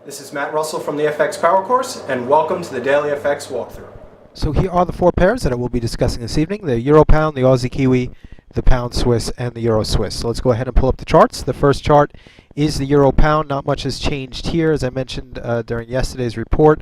This is Matt Russell from the FX Power Course, and welcome to the Daily FX walkthrough. So here are the four pairs that I will be discussing this evening: the Euro Pound, the Aussie Kiwi, the Pound Swiss, and the Euro Swiss. So let's go ahead and pull up the charts. The first chart is the Euro Pound. Not much has changed here, as I mentioned during yesterday's report.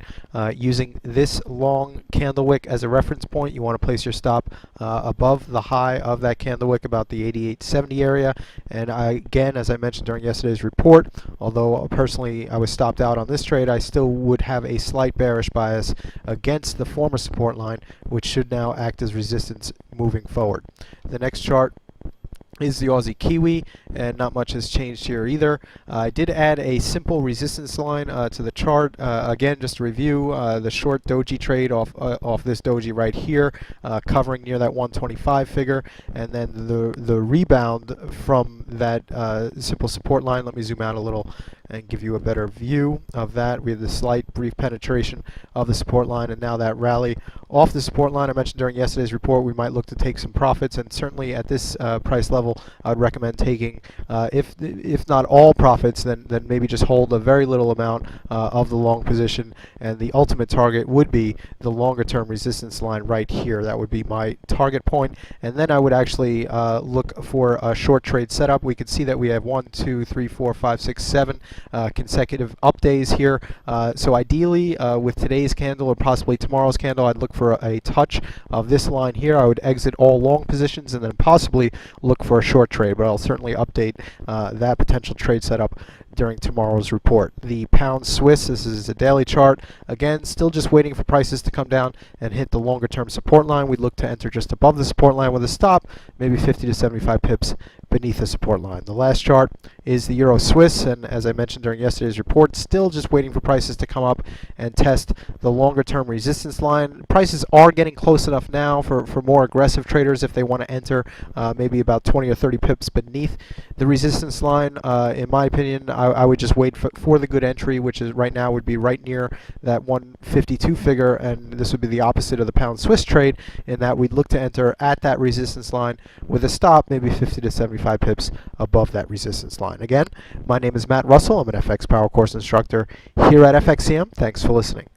Using this long candle wick as a reference point, you want to place your stop above the high of that candle wick, about the 88.70 area. And again, as I mentioned during yesterday's report, although personally I was stopped out on this trade, I still would have a slight bearish bias against the former support line, which should now act as resistance moving forward. The next chart is the Aussie Kiwi, and not much has changed here either. I did add a simple resistance line to the chart. Again, just to review, the short doji trade off this doji right here, covering near that 125 figure, and then the rebound from that simple support line. Let me zoom out a little and give you a better view of that. We have the slight brief penetration of the support line, and now that rally off the support line I mentioned during yesterday's report. We might look to take some profits, and certainly at this price level I would recommend taking, if not all profits, then maybe just hold a very little amount of the long position, and the ultimate target would be the longer term resistance line right here. That would be my target point, and then I would actually look for a short trade setup. We can see that we have 1, 2, 3, 4, 5, 6, 7 consecutive up days here. So ideally, with today's candle or possibly tomorrow's candle, I'd look for a touch of this line here. I would exit all long positions and then possibly look for a short trade, but I'll certainly update that potential trade setup during tomorrow's report. The Pound Swiss, this is a daily chart. Again, still just waiting for prices to come down and hit the longer term support line. We'd look to enter just above the support line with a stop, maybe 50 to 75 pips beneath the support line. The last chart is the Euro Swiss, and as I mentioned during yesterday's report, still just waiting for prices to come up and test the longer term resistance line. Prices are getting close enough now for more aggressive traders if they want to enter maybe about 20 or 30 pips beneath the resistance line. In my opinion, I would just wait for the good entry, which is right now would be right near that 152 figure, and this would be the opposite of the Pound Swiss trade, in that we'd look to enter at that resistance line with a stop maybe 50 to 75 pips above that resistance line. Again, my name is Matt Russell. I'm an FX Power Course instructor here at FXCM. Thanks for listening.